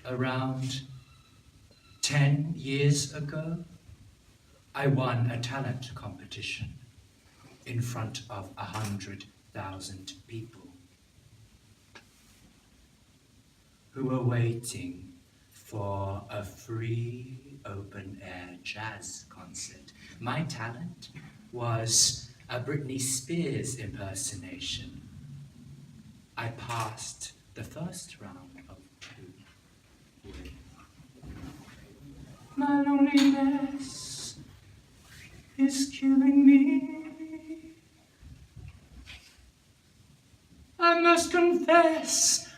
Around 10 years ago, I won a talent competition in front of 100,000 people who were waiting for a free open-air jazz concert. My talent was a Britney Spears impersonation. I passed the first round of 2 with my loneliness is killing me. I must confess,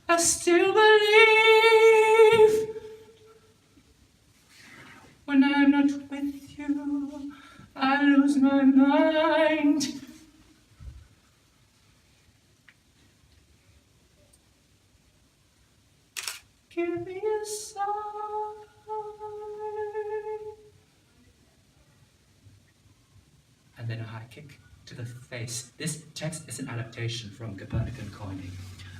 I still believe when I'm not with you, I lose my mind. Give me a sign. And then a high kick to the face. This text is an adaptation from Copernican Coining,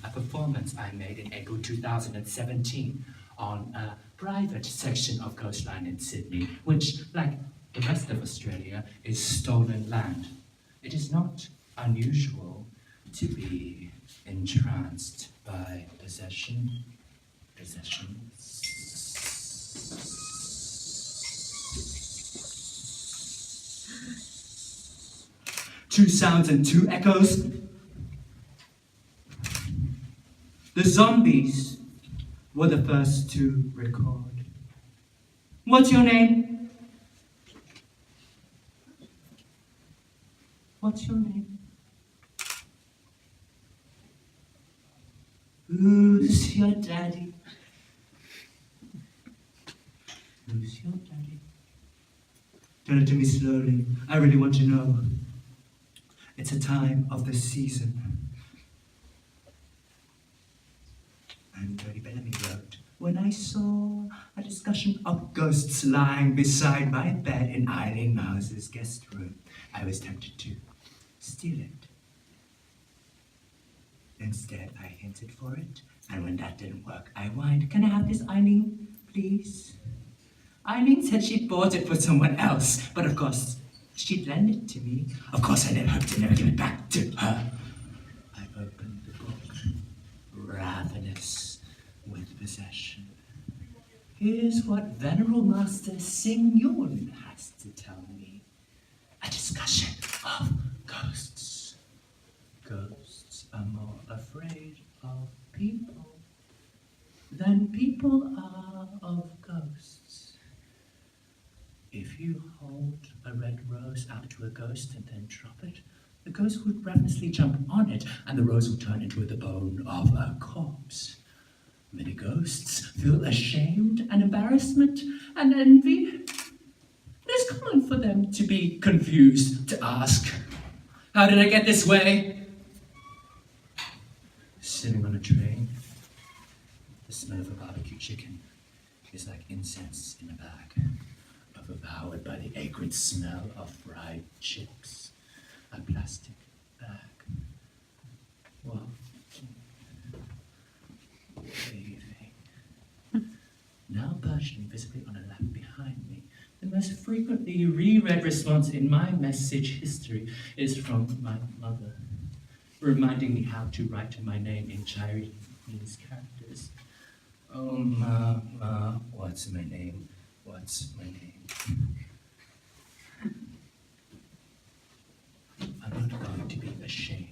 a performance I made in April 2017 on a private section of coastline in Sydney, which, like the rest of Australia, is stolen land. It is not unusual to be entranced by possessions. 2 sounds and 2 echoes. The zombies were the first to record. What's your name? What's your name? Who's your daddy? Who's your daddy? Tell it to me slowly. I really want to know. It's a time of the season. And Dirty Bellamy wrote, when I saw a discussion of ghosts lying beside my bed in Eileen Mouse's guest room, I was tempted to steal it. Instead, I hinted for it, and when that didn't work, I whined, can I have this, Eileen, please? Eileen said she bought it for someone else, but of course, she'd lend it to me. Of course, I never hoped to never give it back to her. I opened the book, ravenous with possession. Here's what Venerable Master Sing Yun has to tell me. A discussion of ghosts. Ghosts are more afraid of people than people are of ghosts. If you hold a red rose out to a ghost and then drop it, the ghost would ravenously jump on it, and the rose will turn into the bone of a corpse. Many ghosts feel ashamed and embarrassment and envy. It is common for them to be confused, to ask, how did I get this way? Sitting on a train, the smell of a barbecue chicken is like incense in a bag, overpowered by the acrid smell of fried chips. A plastic bag. Waving. Now perched invisibly on a lap behind me, the most frequently reread response in my message history is from my mother, reminding me how to write my name in Chinese characters. Oh, Ma, what's my name? What's my name? I'm not going to be ashamed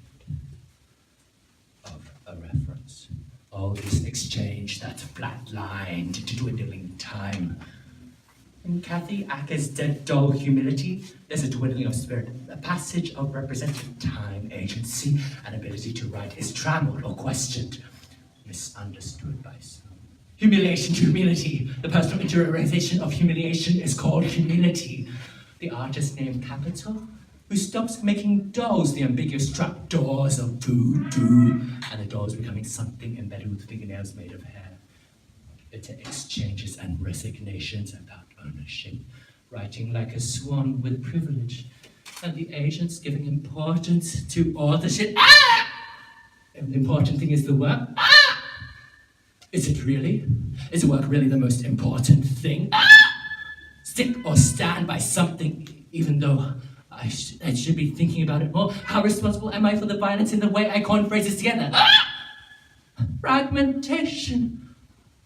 of a reference. All this exchange that's flatlined to dwindling time. In Kathy Acker's Dead Doll Humility, there's a dwindling of spirit. The passage of represented time, agency, and ability to write is trammeled or questioned, misunderstood by some. Humiliation to humility. The personal interiorization of humiliation is called humility. The artist named Capital, who stops making dolls, the ambiguous trapdoors of voodoo, and the dolls becoming something embedded with fingernails made of hair. Bitter exchanges and resignations about ownership, writing like a swan with privilege, and the agents giving importance to authorship. Ah! And the important thing is the work. Ah! Is it really? Is the work really the most important thing? Ah! Stick or stand by something, even though I should be thinking about it more. How responsible am I for the violence in the way I coin phrases together? Ah! Fragmentation.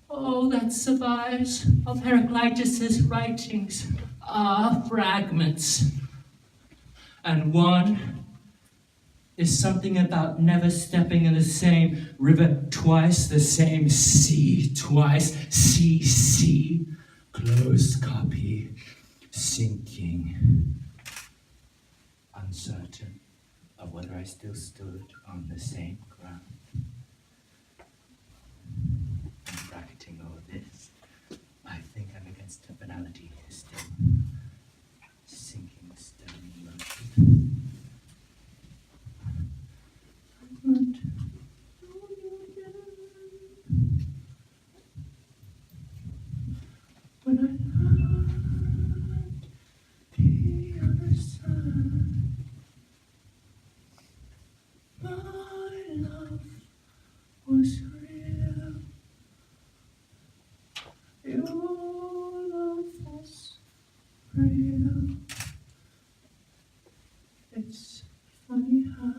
All that survives of Heraclitus's writings are fragments. And one is something about never stepping in the same river twice, the same sea twice, sea, closed copy, sinking, uncertain of whether I still stood on the same ground. I'm bracketing all this. I think I'm against a finality still. Sinking stone motion. When I learned the other side, my love was real. Your love was real. It's funny how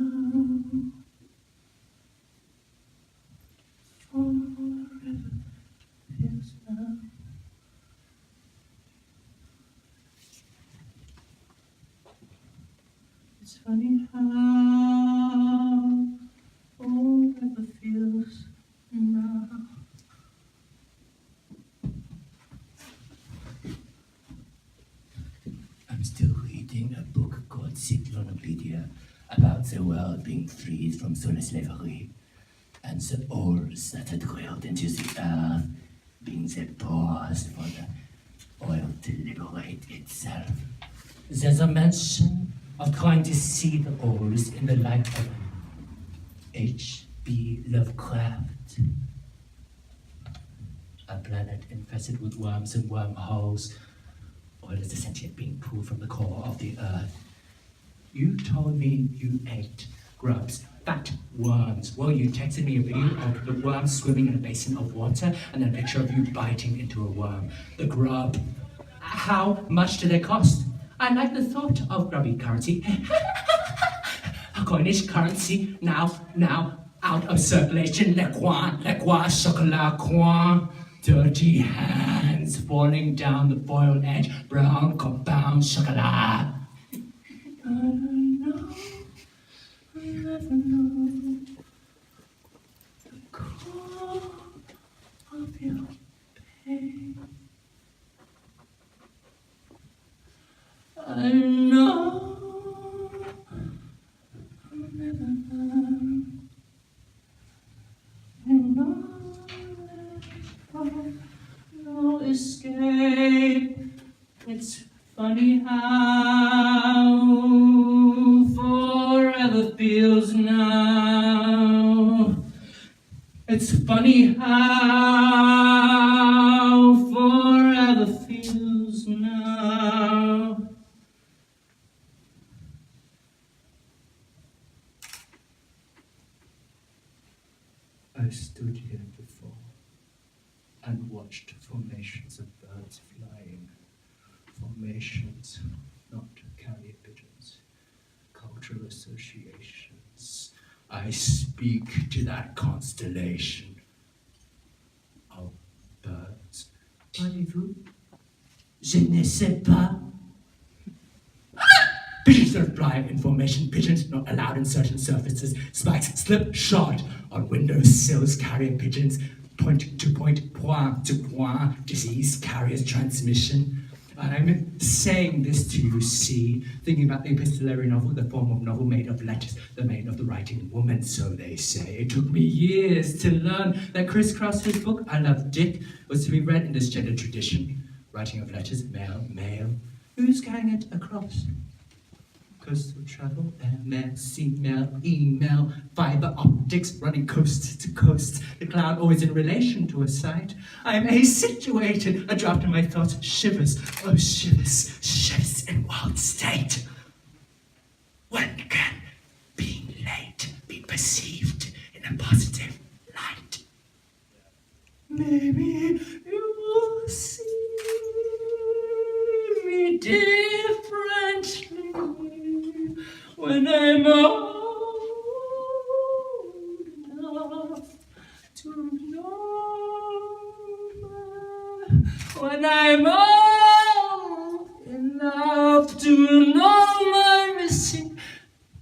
forever feels now. It's funny how forever feels now. I'm still reading a book called Cyclonopedia about the world being freed from solar slavery and the holes that had drilled into the earth being the pores for the oil to liberate itself. There's a mention of trying to see the holes in the light of H.P. Lovecraft. A planet infested with worms and wormholes. Oil is essentially being pulled from the core of the earth. You told me you ate grubs, fat worms. Well, you texted me a video of the worm swimming in a basin of water and then a picture of you biting into a worm. The grub. How much do they cost? I like the thought of grubby currency. A coinage currency, now, out of circulation. Le coin, chocolat coin. Dirty hands falling down the foil edge. Brown, compound, chocolat. I know, I never know the core of your pain. I know I'll never learn. I know no escape. It's funny how forever feels now. It's funny how forever feels now. I stood here before and watched formations of birds flying. Formations, not carrier pigeons. Cultural associations. I speak to that constellation of birds. Parlez-vous? Je ne sais pas. Pigeons don't fly in formation. Pigeons not allowed in certain surfaces. Spikes slip short on windowsills. Carrier pigeons point to point to point. Disease carriers transmission. I'm saying this to you, see, thinking about the epistolary novel, the form of novel made of letters, the made of the writing woman, so they say. It took me years to learn that Crisscross, his book, I Love Dick, was to be read in this gender tradition. Writing of letters, male. Who's carrying it across? Coastal travel, female, email, fiber optics running coast to coast, the cloud always in relation to a site. I am a-situated, a draft of my thoughts shivers, oh shivers in wild state. When can being late be perceived in a positive light? Maybe you will see me differently when I'm old enough to know. When I'm old enough to know my missing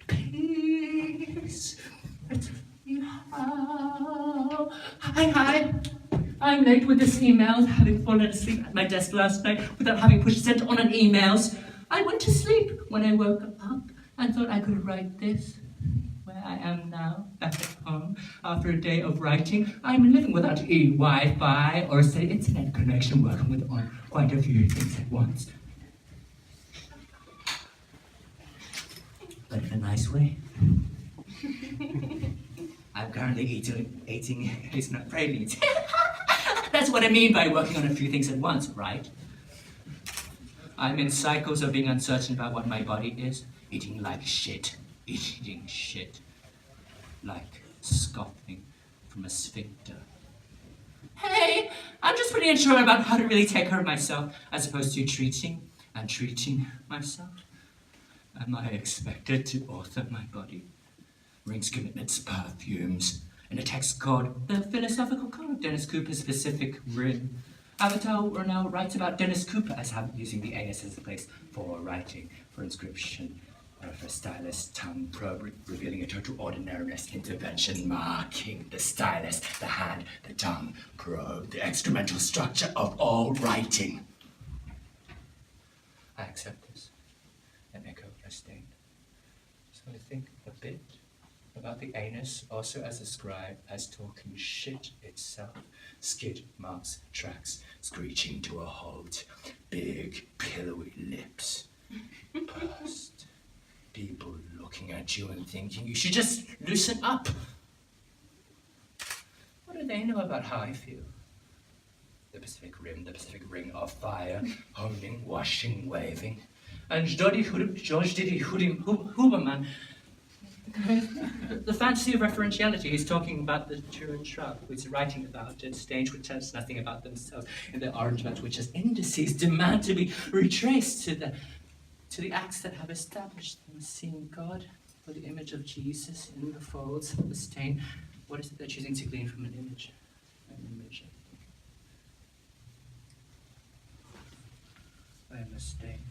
piece. Hi. I'm late with this email, having fallen asleep at my desk last night without having pushed send on an emails. I went to sleep when I woke up and thought I could write this. Where I am now, back at home, after a day of writing, I'm living without Wi-Fi or a steady internet connection, working with on quite a few things at once. But in a nice way. I'm currently eating, it's not pregnant. That's what I mean by working on a few things at once, right? I'm in cycles of being uncertain about what my body is, eating like shit, like scoffing from a sphincter. Hey, I'm just pretty unsure about how to really take care of myself as opposed to treating myself. Am I expected to author my body? Rings, commitments, perfumes, in a text called The Philosophical Code of Dennis Cooper's Pacific Rim. Avatar now writes about Dennis Cooper as using the AS as a place for writing, for inscription, for stylus, tongue probe, revealing a total ordinariness, intervention, marking, the stylus, the hand, the tongue, probe, the instrumental structure of all writing. I accept this, an echo sustained. So I think a bit about the anus, also as a scribe, as talking shit itself. Skid marks, tracks, screeching to a halt. Big, pillowy lips, pursed. People looking at you and thinking you should just loosen up. What do they know about how I feel? The Pacific Rim, the Pacific Ring of fire, honing, washing, waving. And George Diddy Huberman, the fantasy of referentiality, he's talking about the Turin shrub, he's writing about it, stage which tells nothing about themselves, in the arrangement which as indices demand to be retraced to the acts that have established them, seeing God for the image of Jesus in the folds of the stain. What is it they're choosing to glean from an image? An image. I am a stain.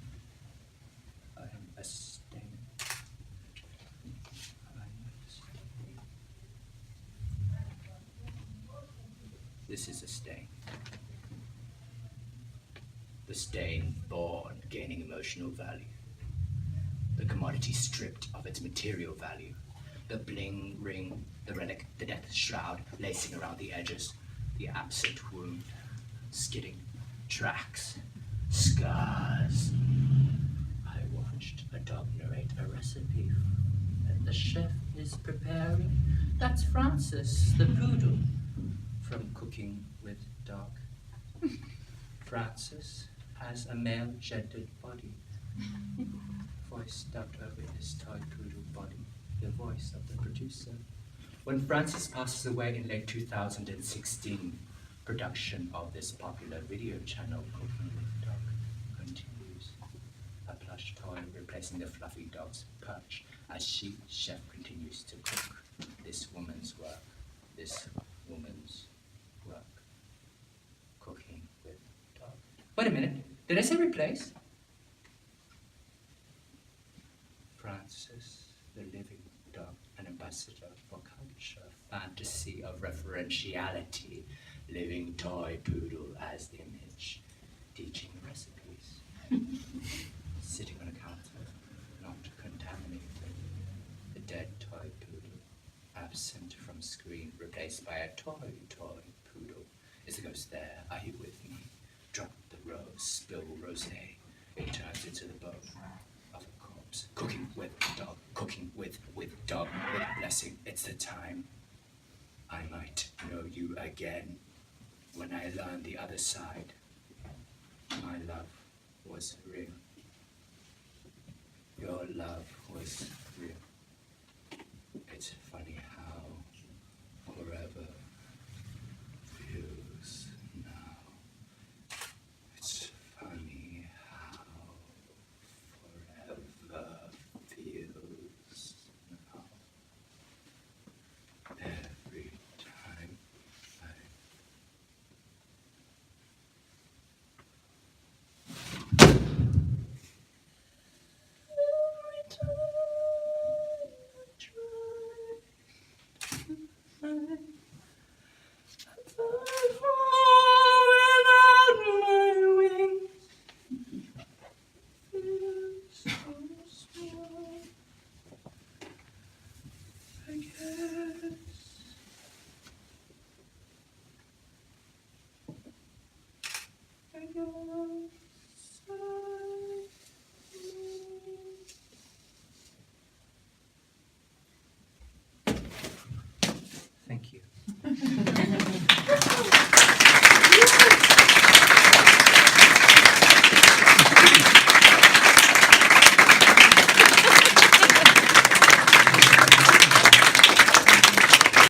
I am a stain. This is a stain. The stain born, gaining emotional value. The commodity stripped of its material value. The bling ring, the relic, the death shroud, lacing around the edges. The absent wound, skidding, tracks, scars. I watched a dog narrate a recipe that the chef is preparing. That's Francis, the poodle, from Cooking with Dog. Francis has a male-gendered body. Voice dubbed over his toy poodle body, the voice of the producer. When Francis passes away in late 2016, production of this popular video channel, Cooking with Dog, continues. A plush toy replacing the fluffy dog's perch as chef continues to cook this woman's work. Cooking with Dog. Wait a minute, did I say replace? Francis, the living dog, an ambassador for culture, fantasy of referentiality, living toy poodle as image, teaching recipes, sitting on a counter, not contaminated, the dead toy poodle, absent from screen, replaced by a toy poodle. Is the ghost there? Are you with me? Drop the rose, spill rosé, it turns into the bone of a corpse. Cooking with dog, cooking with dog, with blessing. It's the time I might know you again when I learn the other side. My love was real. Your love was It's funny how forever feels now. It's funny how forever feels now. Every time I I guess